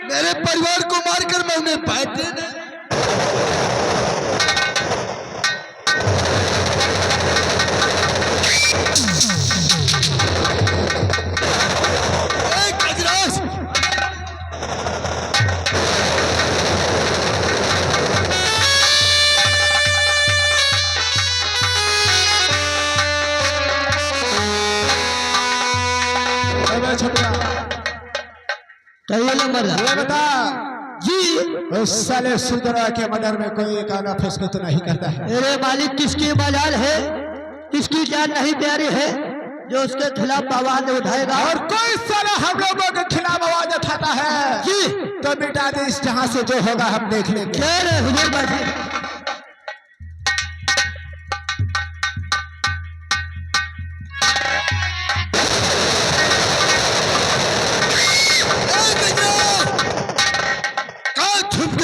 मेरे परिवार को मारकर मैं उन्हें पैट देना। ये बता जी, उस साले सुंदरा के मर्डर में कोई काला फुस्क तो नहीं करता है? मेरे मालिक किसकी मजाल है, किसकी जान नहीं प्यारी है जो उसके खिलाफ आवाज उठाएगा? और कोई साला हम लोगों के खिलाफ आवाज उठाता है जी तो मिटा दे इस जहां से, जो होगा हम देख लेंगे। खैर हुजूर बाजी।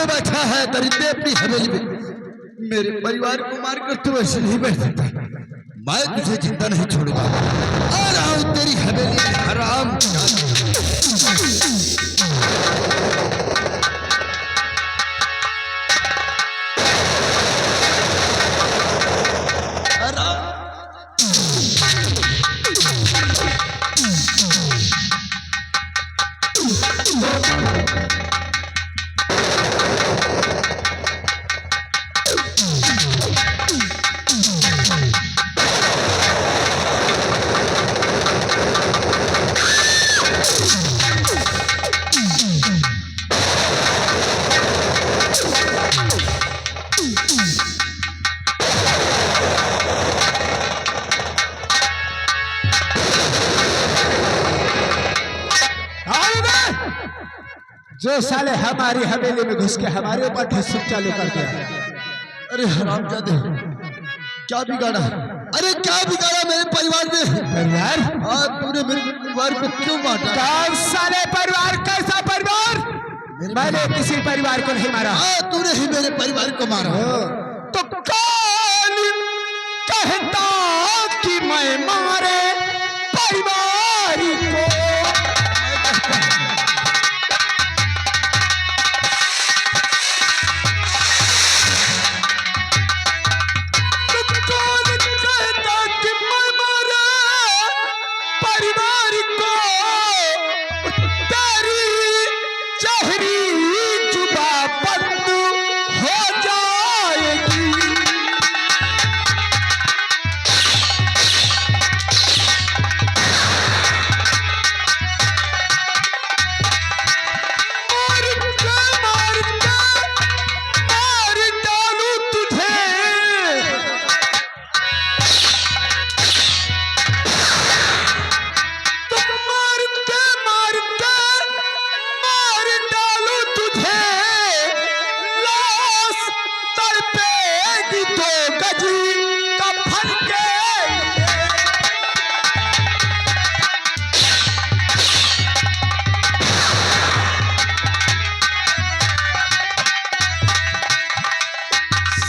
बैठा है दरिंदे अपनी हवेली में। मेरे परिवार को मारकर तू ऐसे नहीं बैठ सकता। मैं तुझे जिंदा नहीं छोड़ूंगा। आ रहा हूं तेरी हवेली में हराम। जो साले हमारी हवेली में घुस के हमारे ऊपर ठसूक चालू कर दिया। अरे हरामजादे, क्या बिगाड़ा? अरे क्या बिगाड़ा मेरे परिवार में? परिवार? हाँ, तूने मेरे परिवार को क्यों मारा? कौन साले परिवार? कैसा परिवार? मैंने किसी परिवार को नहीं मारा। हाँ, तूने ही मेरे परिवार को मारा। तो कौन कहता कि मैं मारे परिवार को?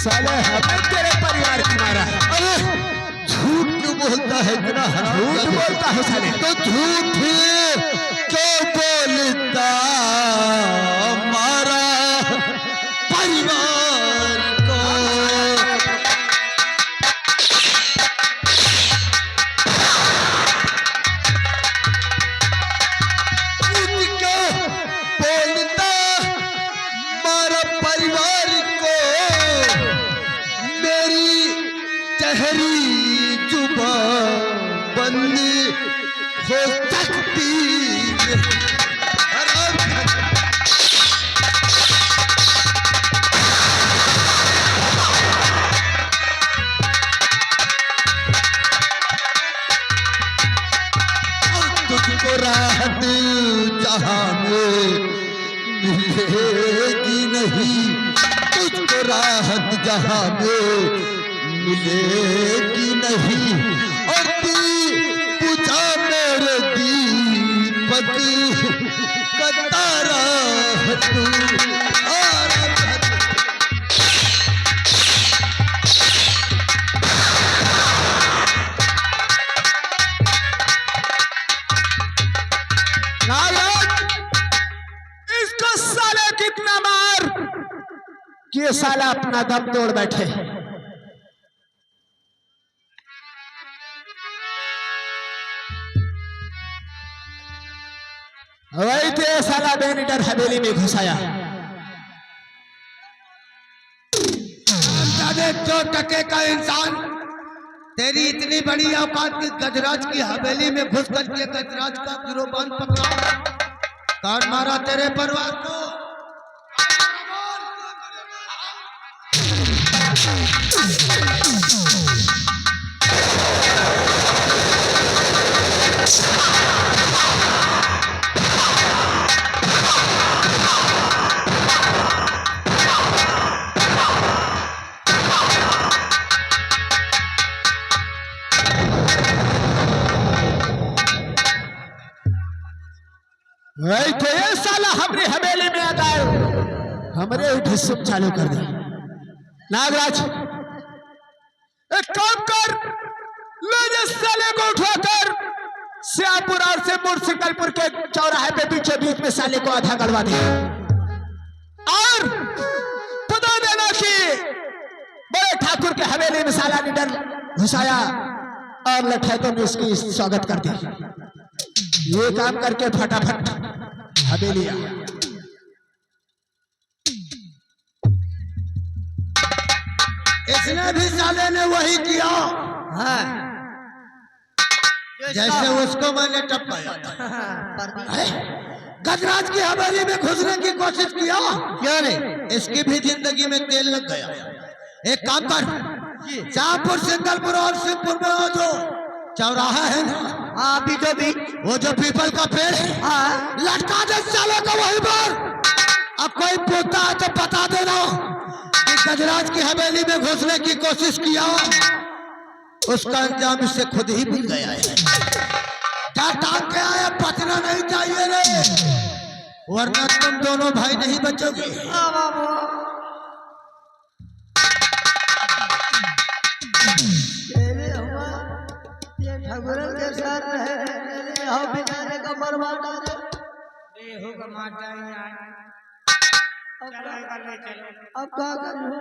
साले हमें तेरे परिवार की मारा है। अरे झूठ क्यों बोलता है? इतना झूठ बोलता है साले। तो झूठ क्यों बोलता? मारा परिवार को। झूठ क्यों बोलता? मारा परिवार को। चहरी जुबान बंद हो सकती तुझको राहत जहां में मिलेगी नहीं। तुझको राहत जहां में मिलेगी नहीं। और पूछा मेरे दीपक का तारा तू। इसको ये साला अपना दम तोड़ बैठे। वही तो ये साला बेनीडर हवेली में घुसाया। तो टके का इंसान, तेरी इतनी बड़ी औकात की गजराज की हवेली में घुस करके गजराज का गिरोबान पकड़ा, काट मारा तेरे परिवार को। वही तो ये साला हमरे हवेली में आ गए, हमरे ढिस्सुम चालू कर दे। नागराज एक काम कर, ले जा साले को उठाकर श्यामपुर और से मुर्शिकलपुर के चौराहे पे बीचों बीच में साले को आधा गड़वा दे और बता देना कि बड़े ठाकुर के हवेली में साला निडर घुसाया और लठैतों में उसकी स्वागत कर दी। ये काम करके फटाफट हवेली आ। इसने भी साले ने वही किया, हाँ जैसे उसको मैंने टपकाया था। गजराज की हवेली में घुसने की कोशिश किया, क्यों नहीं? इसकी भी जिंदगी में तेल लग गया। एक काम कर, शाहपुर, सिंगलपुर और शिवपुर में वो जो चौराहा है ना, हाँ बीचों बीच, वो जो पीपल का पेड़ है, हाँ लटका दे साले को वहीं पर। अब कोई पूछता है तो बता देना कि गजराज की हवेली में घुसने की कोशिश किया, उसका अंजाम इससे खुद ही मिल गया है। क्या टांग के आया, बचना नहीं चाहिए रे, वरना तुम दोनों भाई नहीं बचोगे। ठगुरन के साथ रहे हम बेचारे का बर्बाद आ रहे। अब क्या करूं?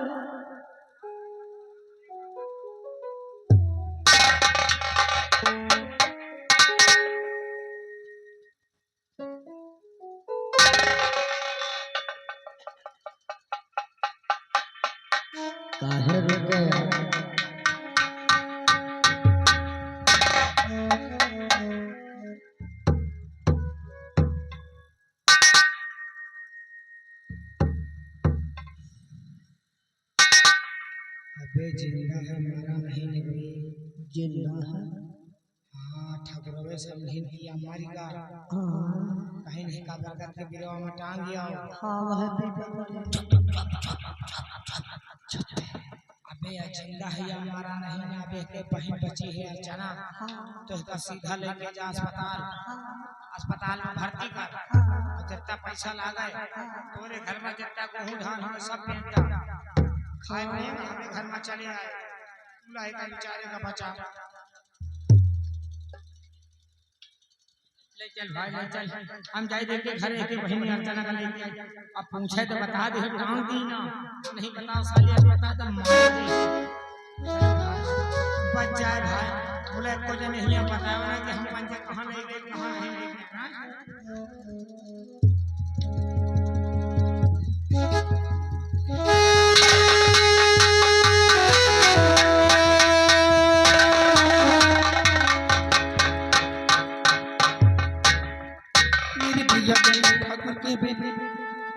काहे रुक गया? अबे जिंदा है, मरा नहीं निकली। जिंदा है। हाँ ठगुरवे से नहीं किया मारी का, हाँ कहीं नहीं का बरकत के बिरवा में टांग गया। हाँ वह पीपल वाले। अबे या जिंदा है या मरा नहीं है। अबे के बहन बची है अर्चना, तो इसका सीधा लेके जा अस्पताल, अस्पताल में भर्ती कर। और जितना पैसा लागे तोरे घर में जितना गेहूं धान हो सब बेच दा, खाए पिए हमें घर में चले आए। दूल्हा का बेचारे का बचा। ले चल भाई ले चल, हम जाए देख के घर एक बहनी अर्चना का लेके। अब पूछे तो बता दे, टांग दी ना, नहीं बताओ साले बता तो मार दे। बच जाए भाई, बोले को जो नहीं है बताओ ना कि हम पंजे कहां ले गए कहां नहीं ले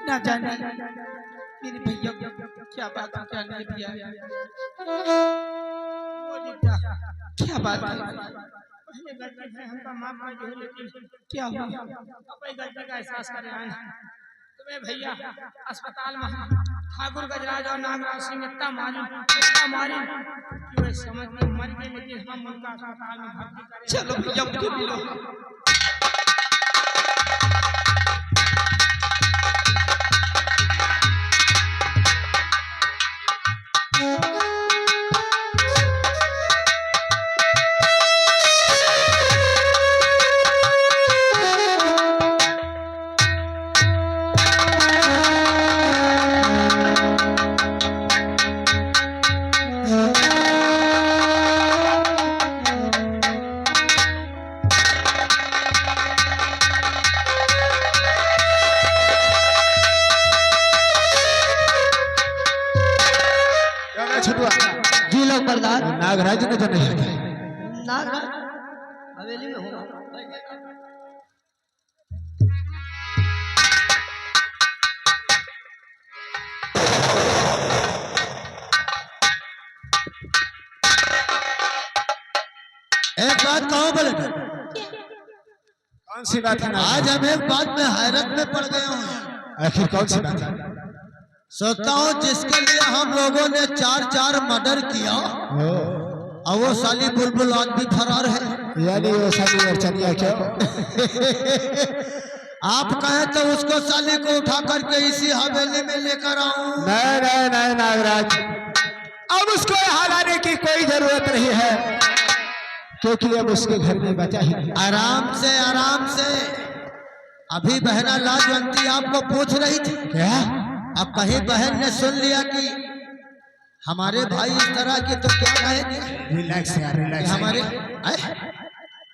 ना जाने मेरे भैया क्या बात क्या नहीं दिया, क्या बात है गलती है हमका माफ कर दो, लेकिन क्या हुआ अब गलती का एहसास करे आए तुम्हें भैया अस्पताल में ठाकुर गजराज और नागराज सिंह इतना मारी कि वे समझ में मर गए, लेकिन हम उनका अस्पताल में भर्ती करें। चलो भैया मुझे मिलो। नागराज नजर नहीं आते। नागराज हवेली में होगा। एक बात कहो बोले, कौन सी बात है नागराज? आज हम एक बात में हैरत में पड़ गए हूँ। आखिर कौन सी बात है? सोचता हूँ जिसके लिए हम लोगों ने 4 मर्डर किया और वो साली बुलबुल आज भी फरार है। यानी वो साली अर्चनिया क्यों? आप कहें तो उसको साली को उठा करके इसी हवेली में लेकर आऊं। नहीं नहीं नहीं नागराज, अब उसको यहाँ लाने की कोई जरूरत नहीं है, क्योंकि अब उसके घर में बचा ही नहीं। आराम से आराम से। अभी बहना लाजवंती आपको पूछ रही थी, क्या? अब कहीं बहन ने सुन लिया कि हमारे भाई इस तरह की, तो क्या कहेंगे? रिलैक्स यार, रिलैक्स। हमारे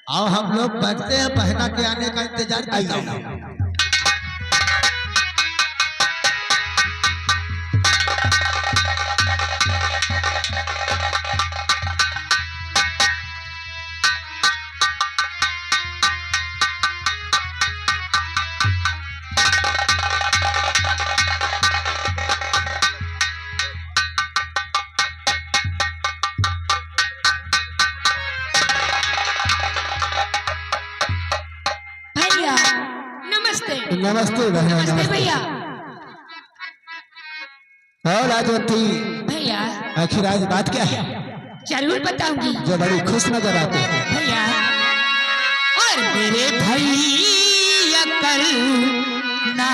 आओ हम लोग बैठते हैं, बहना के आने का इंतजार करता हूं। भैया नमस्ते। नमस्ते बहना, नमस्ते नमस्ते। भैया। और राजवंती, भैया आखिर आज बात क्या है जरूर बताऊंगी जो बड़ी खुश नजर आते हैं? भैया। और मेरे भैया कल ना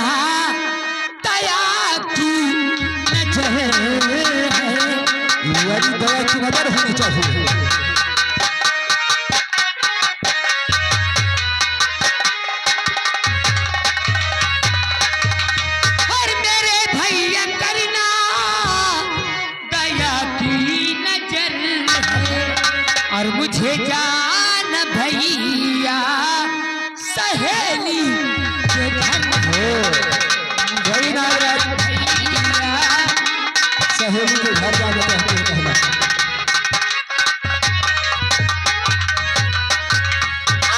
दया की नजर है। यानी दया की नजर होनी चाहिए। और मेरे भैया करना दया की नजर है। और मुझे जान भैया सहेली के घर वही नागराज, भैया। सहेली के घर जाने चाहते हैं कहना।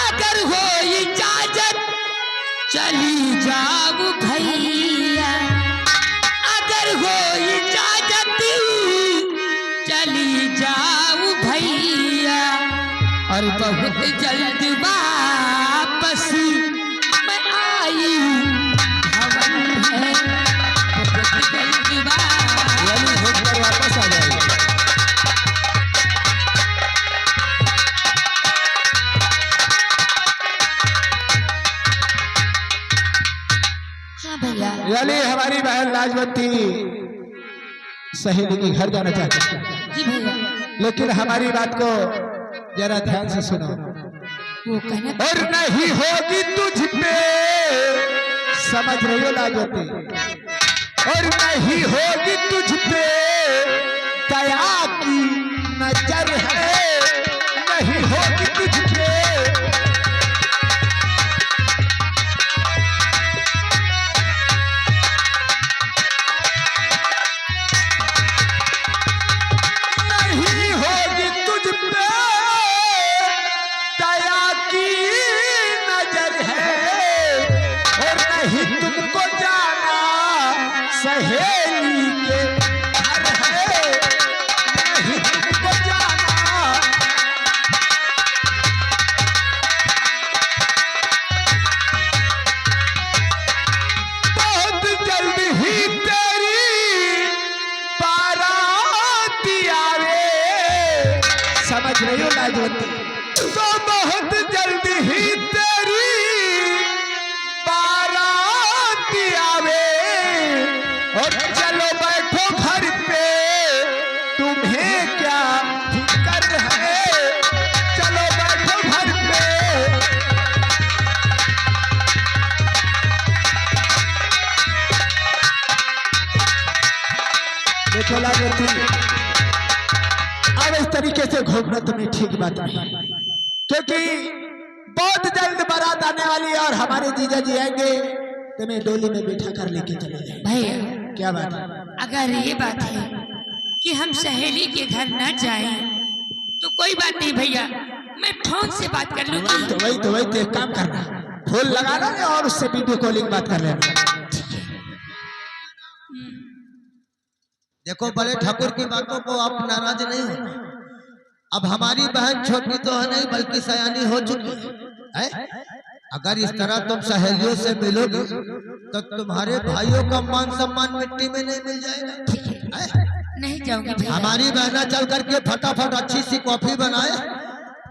अगर हो इजाजत चली जाऊं भैया। अगर हो इजाजत चली जाऊं भैया। और बहुत जल्द वापस मैं आई भवन है। बहुत जल्द वापस यानी भोग कर वापस आ जाएगा। हाँ भैया। यानी हमारी बहन लाजवंती सहेली के घर जाना चाहती है, जी भैया। लेकिन हमारी बात को जरा ध्यान से सुनो। वो कहना और नहीं होगी तुझ पे, समझ रही हो लाजवंती? और नहीं होगी तुझ पे दया की नजर है, नहीं होगी तुझ पे। नहीं होगी तुझ पे दया की नजर है, और नहीं तुमको जाना सहेली के घर है, नहीं तुमको जाना। बहुत जल्द ही तेरी बारात आवे, समझ रही हो लाजवंती? तो बहुत जल्द ही तेरी बारात आवे, और चलो बैठो घर पे, तुम्हें क्या फिक्र है, चलो बैठो घर पे। देखो लाजवंती, अब इस तरीके से घूमना तुम्हें ठीक बात नहीं, क्योंकि बहुत जल्द बारात आने वाली है और हमारे जीजा जी आएंगे, तुम्हें डोली में बैठा कर लेके चले जाएंगे। भैया क्या बात है? अगर ये बात है कि हम सहेली के घर न जाएं तो कोई बात नहीं भैया, मैं फोन से बात कर लूंगी। वही तो एक काम करना, फोन लगा लेना और उससे वीडियो कॉलिंग बात कर लेना। देखो बड़े ठाकुर की बातों को आप नाराज नहीं हो। अब हमारी बहन छोटी तो है नहीं बल्कि सयानी हो चुकी है। अगर इस तरह तुम सहेलियों से मिलोगे तो तुम्हारे भाइयों का मान सम्मान मिट्टी में नहीं मिल जाएगा। नहीं जाऊंगी भैया। हमारी बहना चल करके फटाफट अच्छी सी कॉफी बनाए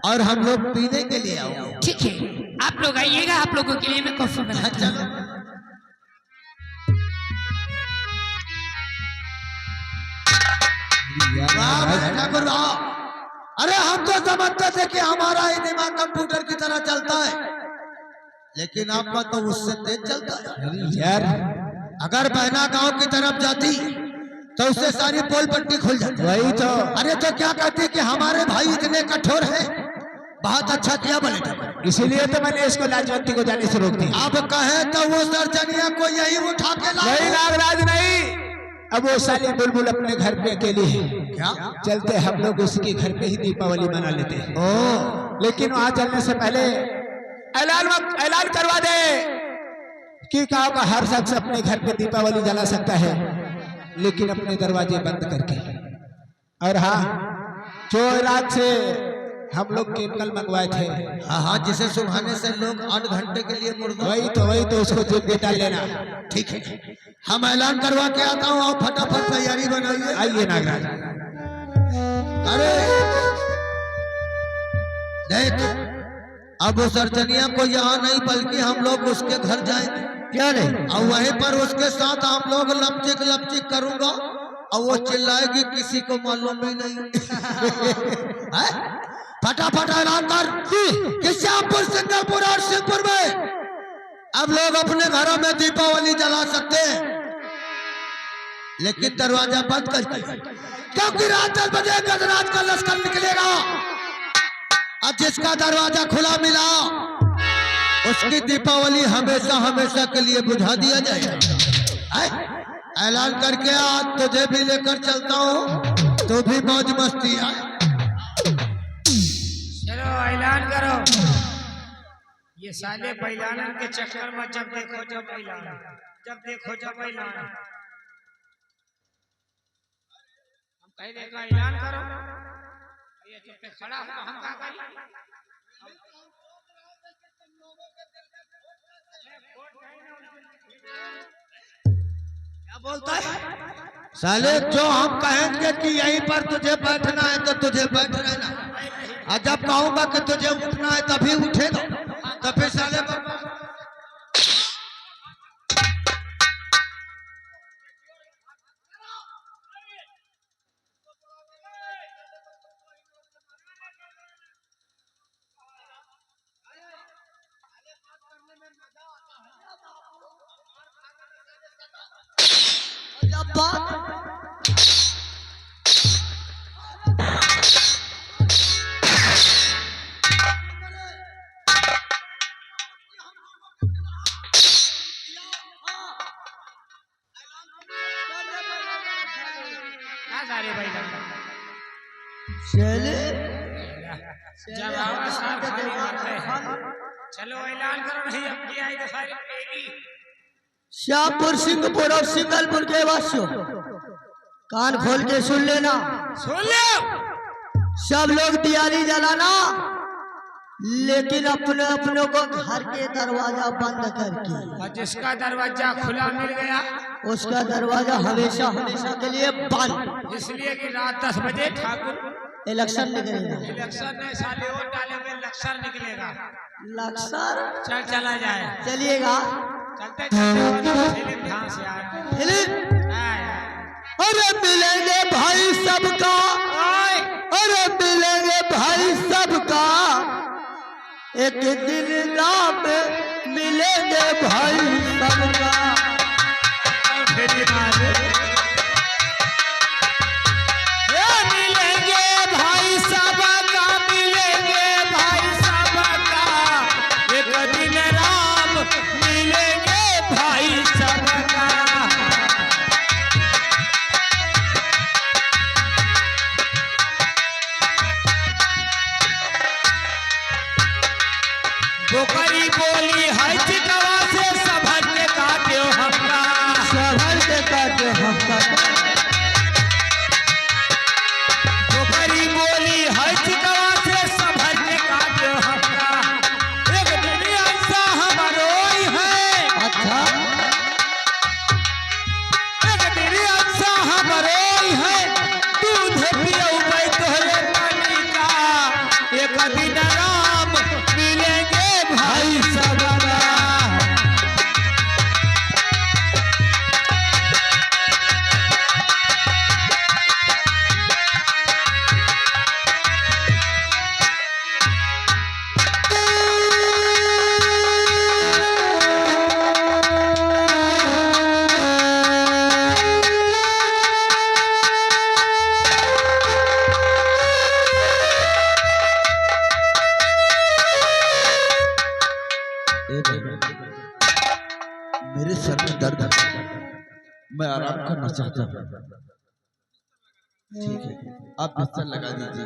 और हम लोग पीने के लिए आओ। ठीक है, आप लोग आइएगा, आप लोगों के लिए मैं कॉफी बना। चलो ठाकुर वाह। अरे हम तो समझते थे कि हमारा ही दिमाग कंप्यूटर की तरह चलता है, लेकिन आपका तो उससे तेज चलता है यार। अगर बहना गांव की तरफ जाती तो उससे सारी पोल पट्टी खुल जाती। वही तो। अरे तो क्या कहते कि हमारे भाई इतने कठोर हैं। बहुत अच्छा किया बोले ठाकुर, इसीलिए तो मैंने इसको लाजवंती को जाने से रोक दिया। अब कहे तो वो सरचनिया को यही उठा के नहीं नागराज नहीं, अब वो साली बुलबुल अपने घर पे अकेली है। क्या चलते हम लोग उसके घर पे ही दीपावली मना लेते हैं। लेकिन वहां चलने से पहले ऐलान करवा दे कि गांव का हर शख्स अपने घर पे दीपावली जला सकता है, लेकिन अपने दरवाजे बंद करके। और हाँ, जो रात से हम लोग केमिकल मंगवाए थे, हाँ जिसे सुबहाने से लोग 8 घंटे के लिए मुर्गा, वही तो उसको जेब में डाल लेना। ठीक है, हम ऐलान करवा के आता हूँ। आप फटाफट तैयारी बनाइए। आइए नागराज। अरे देख, अब उस अर्चनिया को यहाँ नहीं बल्कि हम लोग उसके घर जाएंगे। क्या नहीं? और वहीं पर उसके साथ हम लोग लपचिक करूंगा और वो चिल्लाएगी, किसी को मालूम भी नहीं। फटाफट ऐलान कर कि श्यामपुर, सिंगापुर और शिवपुर में अब लोग अपने घरों में दीपावली जला सकते हैं, लेकिन दरवाजा बंद करके, क्योंकि रात 10 बजे गजराज का लश्कर निकलेगा और जिसका दरवाजा खुला मिला उसकी दीपावली हमेशा हमेशा के लिए बुझा दिया जाएगा। ऐलान करके आज तुझे भी लेकर चलता हूँ, तो भी मौज मस्ती आए। चलो ऐलान करो। ये साले बैलान के चक्कर में जब देखो जब ऐलान, हम कह देगा ऐलान करो, ये चुप पे खड़ा हो, हम क्या करें? क्या बोलता है साले? जो हम कहेंगे कि यहीं पर तुझे बैठना है तो तुझे बैठ रहना, और जब कहूंगा कि तुझे उठना है तभी उठेगा, तो फिर साले सारे बैलान चले जब आओ साथ खाली मारते हैं। चलो ऐलान करो, नहीं अब की आई तो सारी पहली। श्यामपुर, सिंहपुर और सिंगलपुर के वासियों, कान खोल के सुन लेना। सुन लो, सब लोग दियाली जलाना, लेकिन अपने अपनों को घर के दरवाजा बंद करके। और जिसका दरवाजा खुला मिल गया उसका दरवाजा हमेशा हमेशा के लिए बंद। इसलिए कि रात 10 बजे ठाकुर इलेक्शन निकलेगा। इलेक्शन में साले वोट डाले में लक्सर निकलेगा। लक्सर चल चला जाए, चलिएगा। चलते चलते फिल्म ढांस से आए। फिल्म आए। अरे मिलेंगे भाई सबका, ओए, अरे मिलेंगे भाई सबका, एक दिन राम मिलेंगे भाई सबका। फिल्म आ गई। मिलेंगे भाई सबका, मिलेंगे भाई सबका, एक दिन राम मिलेंगे भाई सबका। मेरे सर में दर्द है, मैं आराम करना चाहता हूँ। ठीक है, आप बिस्तर लगा दीजिए।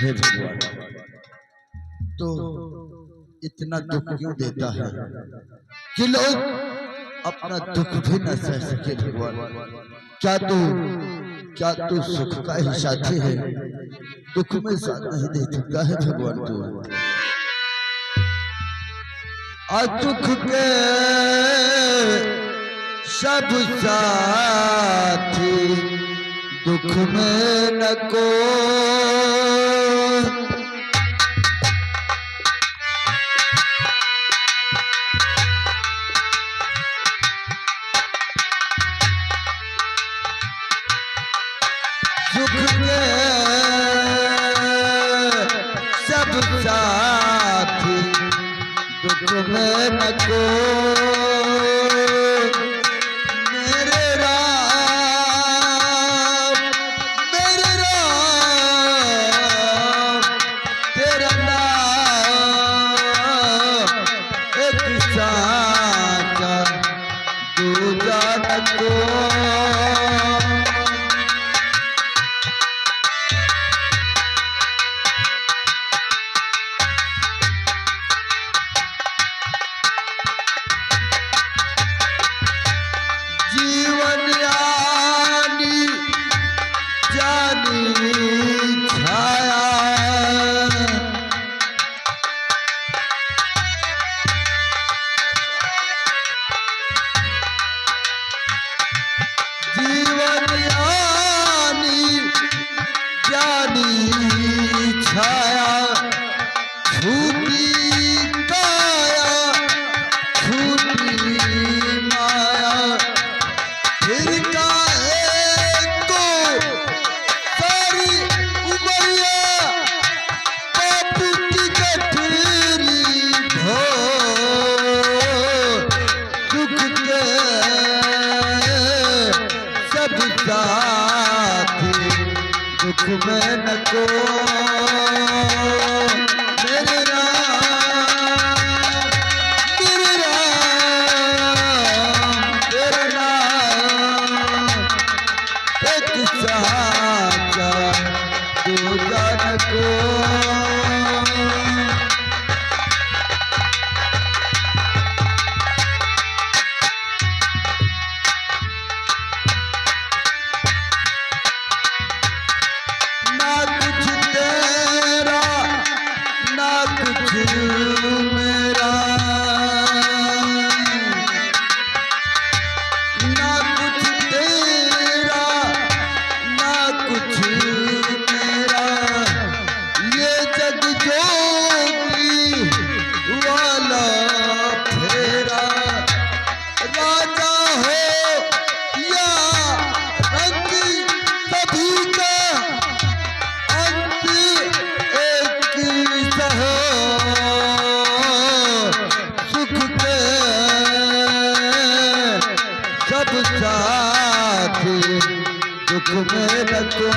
हे भगवान, तो इतना दुख क्यों देता है कि लोग अपना दुख भी न सह सके। भगवान, क्या तू सुख का ही साथी है, दुख में साथ नहीं दे सकता है। भगवान तू दुख के सब साथी, दुख में न को सुख के सब साथी, दुख में न को मेरे राम तेरा नाम एक साचा दूजा न को। जीवन आनी जानी छाया, जीवन आनी जानी छाया, छूटी काया छूटी माया, फिर काहे को सारी उमरिया बापू की गठरी धो, सुख के सब साथी, दुख में न को मेरे राम तेरा नाम एक साचा दूजा न को। ना कुछ तेरा ना कुछ मेरा, ना कुछ तेरा ना कुछ मेरा, ये जग जोगी वाला फेरा, राजा हो या रंग सभी का अंत एक सहो, सुख के सब साथी, दुख में न को।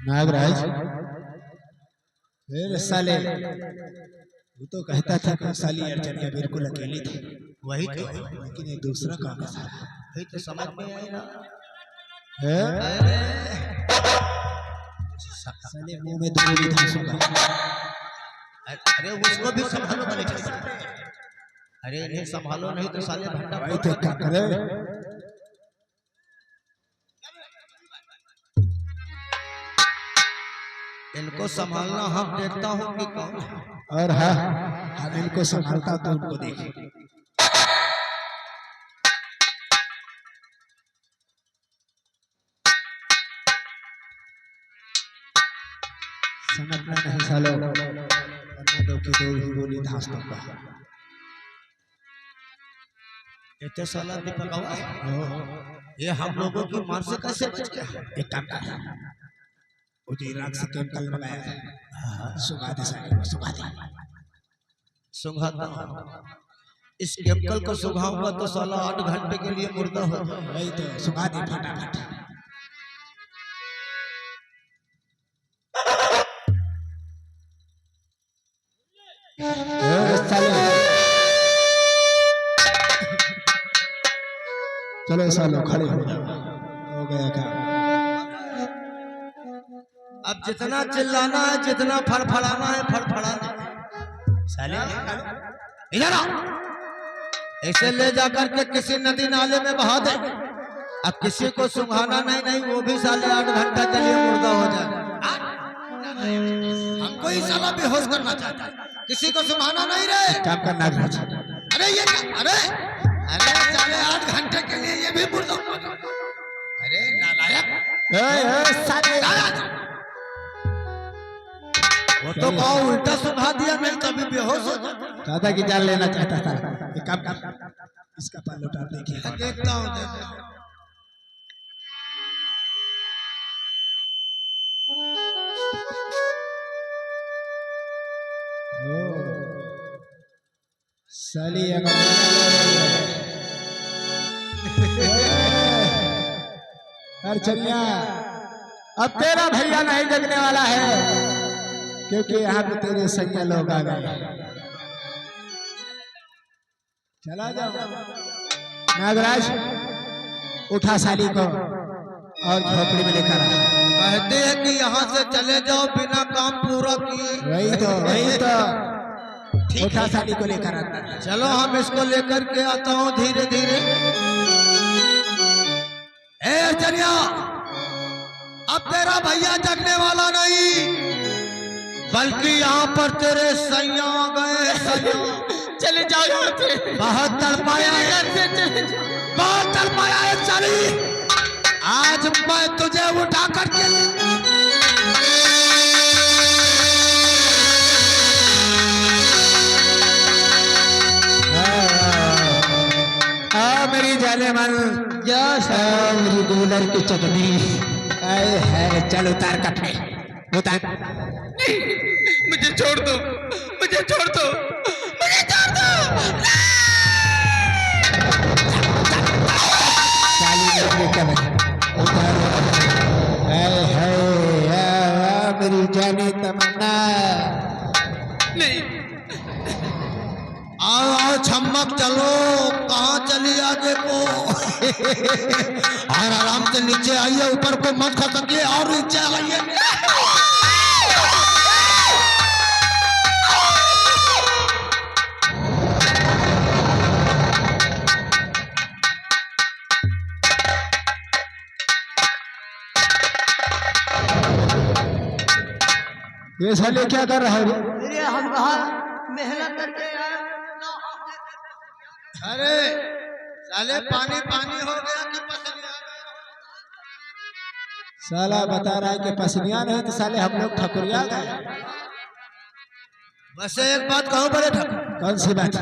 नागराज, फिर साले वो तो कहता था कि साली अर्चनिया बिल्कुल अकेली थी, वही तो लेकिन ये दूसरा काम है साला। वही तो समझ में आई ना। है साले मुंह में दूरी धांसूंगा। अरे उसको भी संभालो वाले, अरे इन्हें संभालो नहीं तो साले भंडा भाई तो क्या करे। इनको संभालना हम देखता हूँ कि कौन है। और हाँ, हम इनको संभालता तो उनको देखेंगे। समझना नहीं सालो, वरना दो की दो ही गोली धांस दूंगा। इतने साला दीपक हुआ ये हम लोगों की मार से कैसे बच गया? एक काम कर, मुझे इराक से केमिकल मंगाया है, सुखा दे साले को, सुखा दे। सुंघाता हूँ। इस केमिकल को सुंघाऊंगा तो साला 8 घंटे के लिए मुर्दा हो जाएगा। वही तो, सुखा दे फटाफट। चलो सालो खड़े हो जाओ, हो गया काम। अब जितना चिल्लाना है, जितना फड़फड़ाना है, फड़फड़ाना साले इधर आओ। ऐसे ले जाकर के किसी नदी नाले में बहा दे। अब किसी को सुंघाना नहीं, वो भी साले 8 घंटा के लिए मुर्दा हो जाएगा। हमको ही साला बेहोश करना चाहता है, किसी को सुंघाना नहीं रे। काम करना नागराज। अरे ये क्या? अरे साले 8 घंटे के लिए ये भी मुर्दा हो जाएगा। अरे नालायक, साले वो तो कहो उल्टा सुंघा दिया, नहीं तभी बेहोश हो जाता। दादा की जान लेना चाहता था। एक काम कर, इसका पाल उठा देखिए। देखता हूँ। साली अर्चनिया, अब तेरा भैया नहीं जगने वाला है, क्योंकि यहाँ पे तेरे सैया लोग आ गए। चला जाओ नागराज, उठा साली को और झोपड़ी में लेकर आ। कहते हैं कि यहाँ से चले जाओ बिना काम पूरा किए। वही तो उठा साली को लेकर आता। चलो हम इसको लेकर के आता हूँ धीरे धीरे। अर्चनिया, अब तेरा भैया जगने वाला नहीं, बल्कि यहाँ पर तेरे सैया आ गए। चले जाओ यहाँ से। बहुत तड़पाया है, बहुत तड़पाया है साली। आज मैं तुझे उठा करके मेरी जाने मन मेरी डॉलर की चटनी है। चल उतार कपड़े, उतार। मुझे छोड़ दो, मुझे छोड़ दो, मुझे छोड़ दो। मेरी जाने तमन्ना। नहीं, आओ छमक चलो, कहाँ चली आगे को। और आराम से नीचे आइए, ऊपर को मत खसकिए और नीचे आइए। ये साले क्या कर रहा है? अरे हम बाहर मेहनत करके आए। अरे साले पानी पानी हो गया कि पसलियां? साला बता रहा है कि पसलियां नहीं तो साले हम लोग ठकुरिया गए। वैसे एक बात कहूं बड़े ठाकुर, कौन सी बात?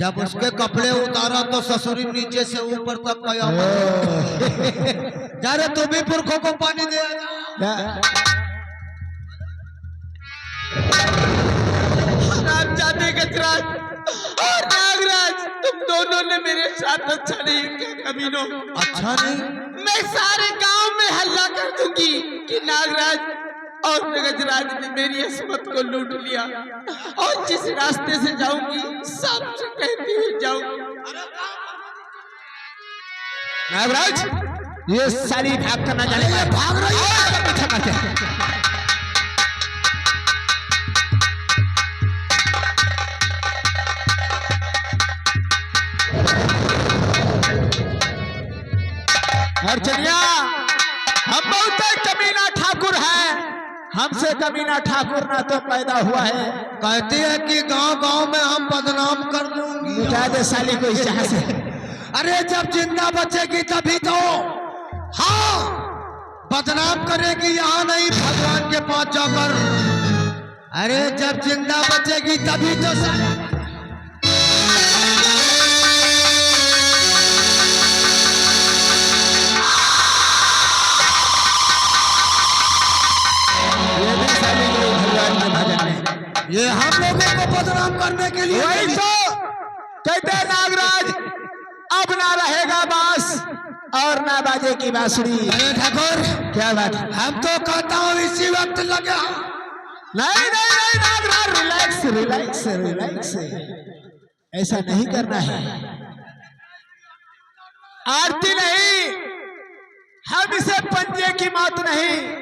जब उसके कपड़े उतारा तो ससुरी नीचे से ऊपर तक गया। जा रहे तू भी पुरखों को पानी दे। जाते गजराज और नागराज, तुम दोनों ने मेरे साथ अच्छा नहीं किया कमीनों। अच्छा नहीं? मैं सारे गांव में हल्ला कर दूंगी कि नागराज और गजराज ने मेरी अस्मत को लूट लिया, और जिस रास्ते से जाऊंगी सबसे कहती हुई जाऊंगी। नागराज, ये साली भाग करना जाने वाला, भाग रही है। पीछे करते अर्चनिया, हम बहुत कमीना ठाकुर हैं, हमसे कमीना ठाकुर ना तो पैदा हुआ है। कहती है कि गांव गांव में हम बदनाम कर दूंगी। मिटा दे साली को इस जहां से। अरे जब जिंदा बचेगी तभी तो। हाँ, बदनाम करेगी यहाँ नहीं, भगवान के पास जाकर। अरे जब जिंदा बचेगी तभी तो साले। ये भी साली को भगवान के भजन में। ये हम लोगों को बदनाम करने के लिए। वही तो कहते हैं नागराज, अब ना रहेगा बांस और ना बाजे की बांसुरी। अरे ठाकुर, क्या बात है? हम तो कहता हूँ इसी वक्त लगे। नहीं नहीं नहीं नागराज, रिलैक्स रिलैक्स रिलैक्स, ऐसा नहीं करना है। आरती नहीं, हम इसे पंजे की मौत नहीं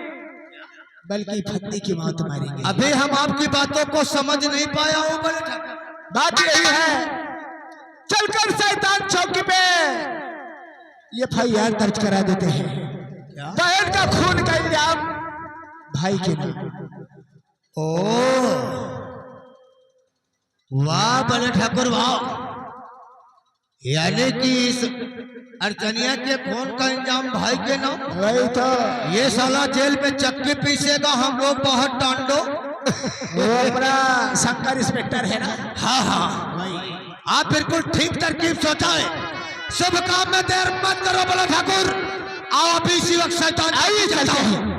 बल्कि फत्ती की मौत मारेंगे। अभी हम आपकी बातों को समझ नहीं पाया हूँ बड़े ठाकुर। बात यही है, चलकर शैतान चौकी पे FIR दर्ज करा देते हैं। बहन का खून का इल्जाम भाई के नाम। ओ वाह बड़े ठाकुर वाह, यानी कि इस अर्चनिया के खून का इंजाम भाई के नाम। वही तो, ये साला जेल में चक्की पीसेगा, हम लोग बाहर टांडो। वो अपना शंकर इंस्पेक्टर है ना। हाँ हाँ, आप बिल्कुल ठीक तरकीब सोचा है। शुभ काम में देर मत करो बड़ा ठाकुर। आओ अभी इसी वक्त शैतान आइए चलते हैं।